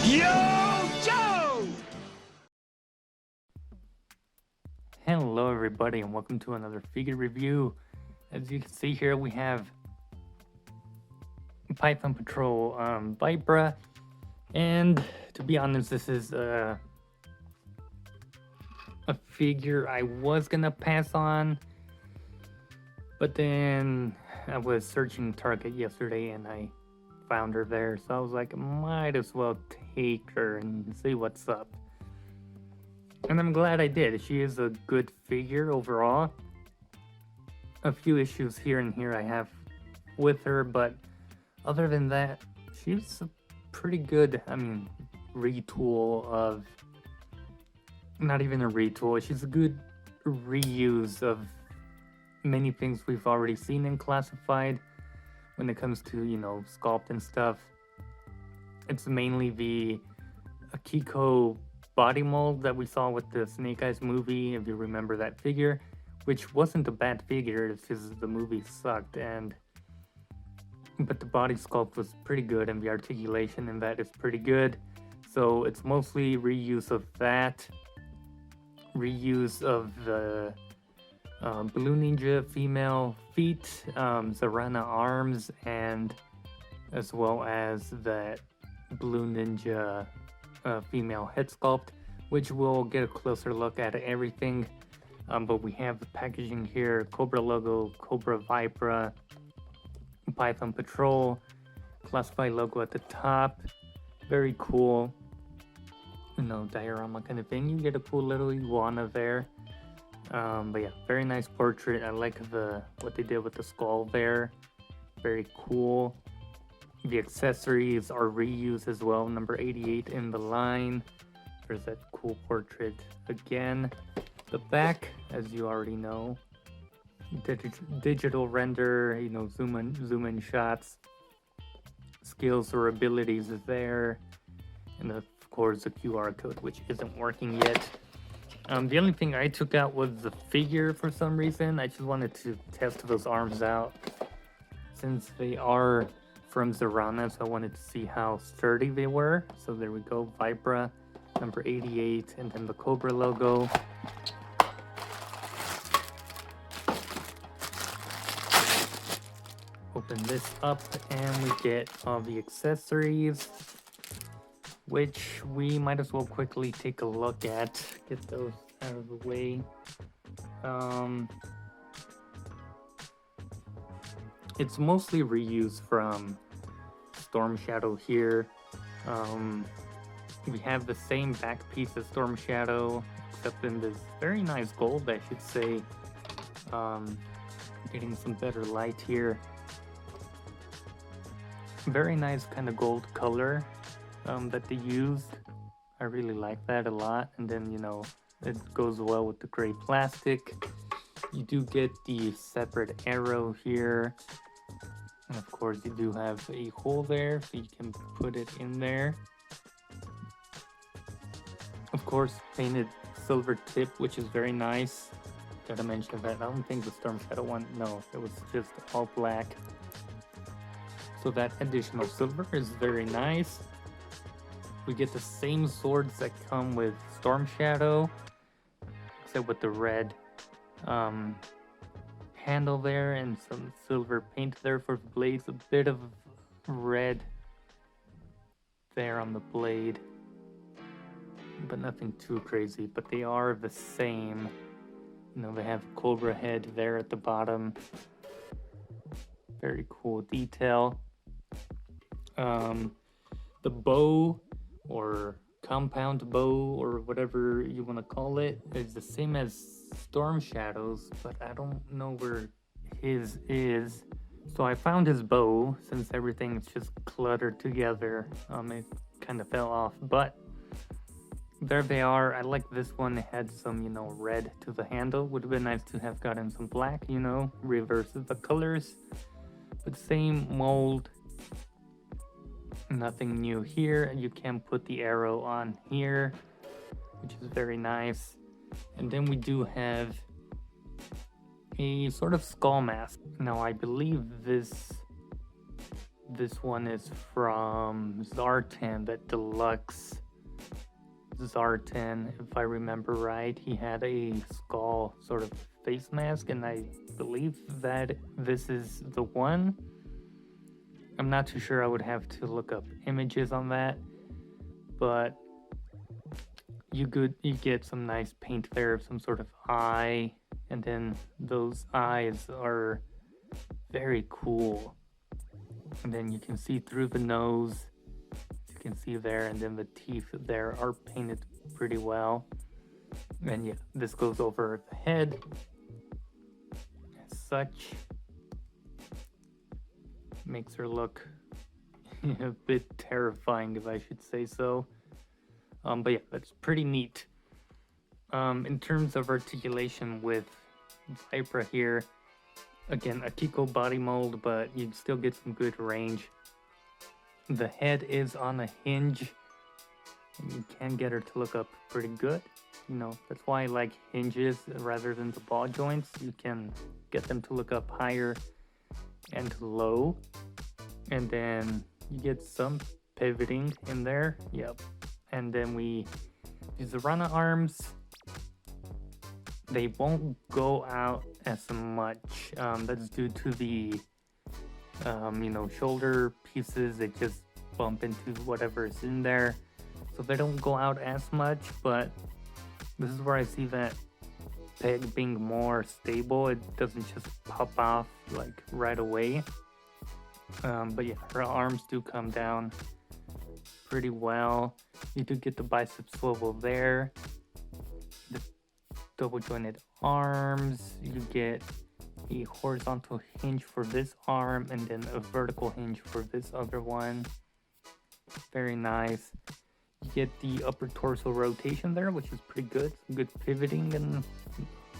Yo, Joe! Hello everybody and welcome to another figure review. As you can see here we have Python Patrol Vypra, and to be honest this is a figure I was gonna pass on, but then I was searching Target yesterday and I found her there, so I was like, might as well take her and see what's up. And I'm glad I did. She is a good figure overall. A few issues here and here I have with her, but other than that, she's a pretty good, retool of, not even a retool, she's a good reuse of many things we've already seen in Classified when it comes to, sculpt and stuff. It's mainly the Akiko body mold that we saw with the Snake Eyes movie, if you remember that figure, which wasn't a bad figure, it's just the movie sucked, but the body sculpt was pretty good and the articulation in that is pretty good. So it's mostly reuse of that, reuse of the Blue Ninja female feet, Zarana arms, and as well as that Blue Ninja female head sculpt, which we'll get a closer look at everything. But we have the packaging here: Cobra logo, Cobra Vypra, Python Patrol, Classified logo at the top. Very cool, diorama kind of thing. You get a cool little iguana there. But yeah, very nice portrait. I like what they did with the skull there. Very cool. The accessories are reused as well. Number 88 in the line. There's that cool portrait again. The back, as you already know, digital render, zoom in shots. Skills or abilities is there. And of course the QR code, which isn't working yet. The only thing I took out was the figure for some reason. I just wanted to test those arms out since they are from Zarana, so I wanted to see how sturdy they were. So there we go, Vypra, number 88, and then the Cobra logo. Open this up and we get all the accessories, which we might as well quickly take a look at. Get those out of the way. It's mostly reused from Storm Shadow here. We have the same back piece as Storm Shadow, except in this very nice gold, I should say. Getting some better light here. Very nice kind of gold color that they used. I really like that a lot. And then, it goes well with the gray plastic. You do get the separate arrow here. And of course you do have a hole there, so you can put it in there. Of course, painted silver tip, which is very nice. Gotta mention that. I don't think the Storm Shadow one, no, it was just all black. So that additional silver is very nice. We get the same swords that come with Storm Shadow, except with the red handle there and some silver paint there for the blades. A bit of red there on the blade, but nothing too crazy. But they are the same. They have Cobra head there at the bottom. Very cool detail. The bow, or compound bow, or whatever you want to call it, is the same as Storm Shadow's, but I don't know where his is. So I found his bow, since everything's just cluttered together. It kind of fell off, but there they are. I like this one. It had some, red to the handle. Would have been nice to have gotten some black, reverses the colors. But same mold. Nothing new here. You can put the arrow on here, which is very nice. And then we do have a sort of skull mask. Now I believe this This one is from Zartan, that deluxe Zartan, if I remember right. He had a skull sort of face mask, and I believe that this is the one. I'm not too sure, I would have to look up images on that, but you get some nice paint there of some sort of eye, and then those eyes are very cool. And then you can see through the nose, you can see there, and then the teeth there are painted pretty well. And yeah, this goes over the head as such. Makes her look a bit terrifying, if I should say so. But yeah, that's pretty neat. In terms of articulation with Vypra here, again, a Kiko body mold, but you still get some good range. The head is on a hinge, and you can get her to look up pretty good. You know, that's why I like hinges rather than the ball joints. You can get them to look up higher and low, and then you get some pivoting in there. Yep. And then we use the Rana arms. They won't go out as much. That's due to the shoulder pieces. They just bump into whatever is in there, so they don't go out as much. But this is where I see that peg being more stable. It doesn't just pop off like right away. But yeah, her arms do come down pretty well. You do get the bicep swivel there, the double jointed arms. You get a horizontal hinge for this arm, and then a vertical hinge for this other one. Very nice. You get the upper torso rotation there, which is pretty good. Some good pivoting and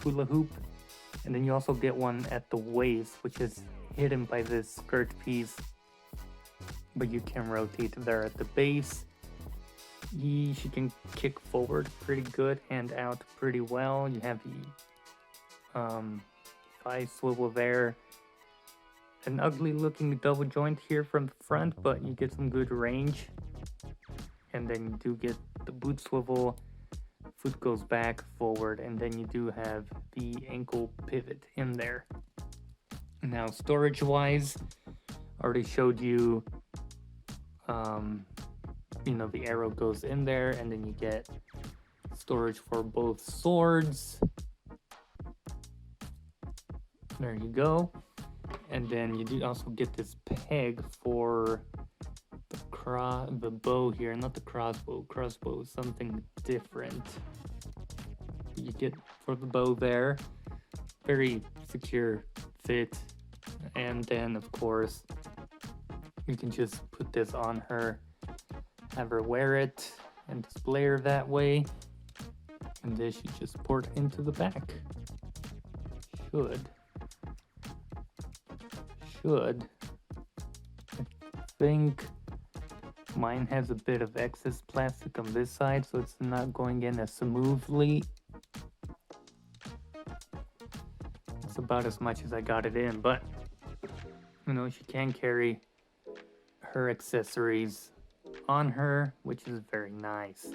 hula hoop. And then you also get one at the waist, which is hidden by this skirt piece, but you can rotate there at the base. She can kick forward pretty good and out pretty well. You have the thigh swivel there. An ugly looking double joint here from the front, but you get some good range. And then you do get the boot swivel. Foot goes back, forward, and then you do have the ankle pivot in there. Now, storage wise, I already showed you, the arrow goes in there, and then you get storage for both swords. There you go. And then you do also get this peg for the bow here, not the crossbow. Crossbow is something different. You get for the bow there, very secure fit. And then of course you can just put this on her, have her wear it, and display her that way. And this you just port into the back. I think mine has a bit of excess plastic on this side, so it's not going in as smoothly. It's about as much as I got it in, but she can carry her accessories on her, which is very nice.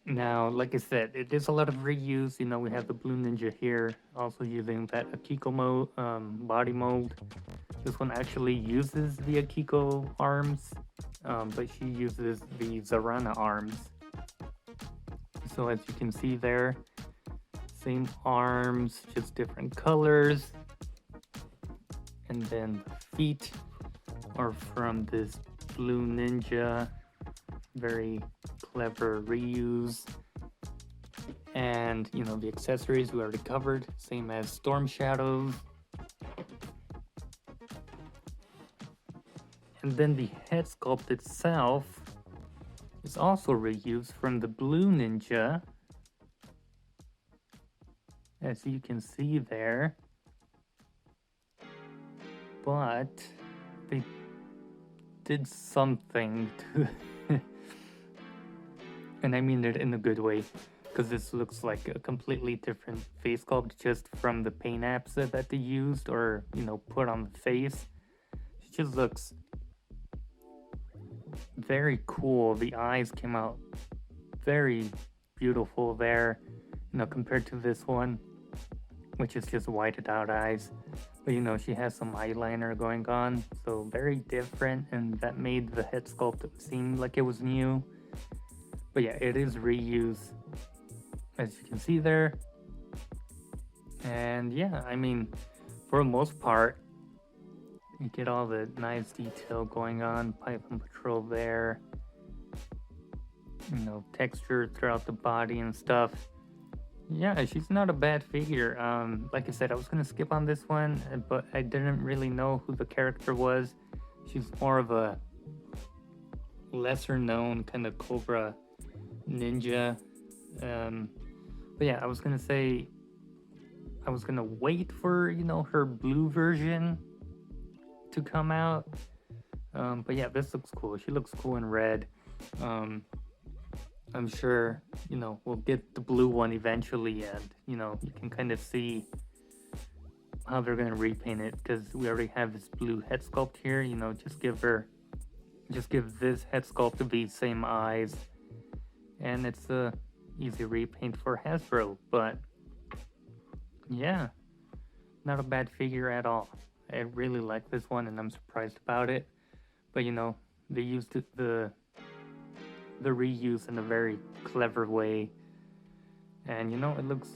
Now, like I said, it is a lot of reuse. We have the Blue Ninja here, also using that Akiko body mold. This one actually uses the Akiko arms, but she uses the Zarana arms. So as you can see there, same arms, just different colors. And then the feet are from this Blue Ninja. Very clever reuse. And the accessories we already covered, same as Storm Shadows. And then the head sculpt itself is also reused from the Blue Ninja, as you can see there. But they did something to and I mean it in a good way, because this looks like a completely different face sculpt just from the paint apps that they used or put on the face. She just looks very cool. The eyes came out very beautiful there, compared to this one, which is just whited out eyes. But she has some eyeliner going on, so very different, and that made the head sculpt seem like it was new. But yeah, it is reuse, as you can see there. And yeah, I mean, for the most part, you get all the nice detail going on. Python Patrol there. Texture throughout the body and stuff. Yeah, she's not a bad figure. Like I said, I was gonna skip on this one, but I didn't really know who the character was. She's more of a lesser known kind of Cobra ninja. But yeah, I was gonna say I was gonna wait for her blue version to come out. But yeah, this looks cool. She looks cool in red. I'm sure we'll get the blue one eventually, and you can kind of see how they're gonna repaint it, because we already have this blue head sculpt here. Just give this head sculpt the same eyes, and it's a easy repaint for Hasbro. But yeah, not a bad figure at all. I really like this one, and I'm surprised about it. But they used the reuse in a very clever way, and it looks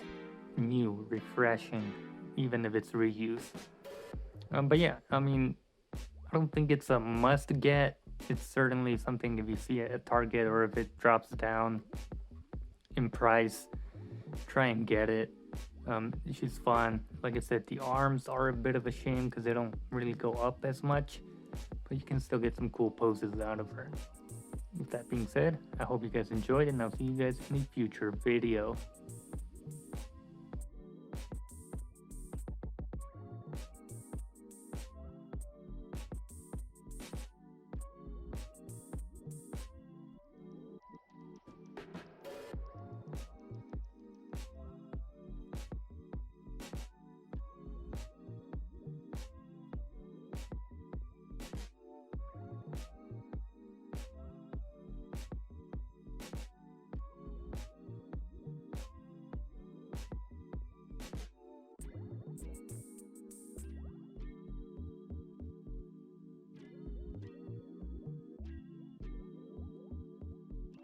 new, refreshing, even if it's reused. But yeah, I mean, I don't think it's a must get. It's certainly something, if you see it at Target or if it drops down in price, try and get it. She's fun. Like I said, the arms are a bit of a shame because they don't really go up as much, but you can still get some cool poses out of her. With that being said, I hope you guys enjoyed, and I'll see you guys in a future video.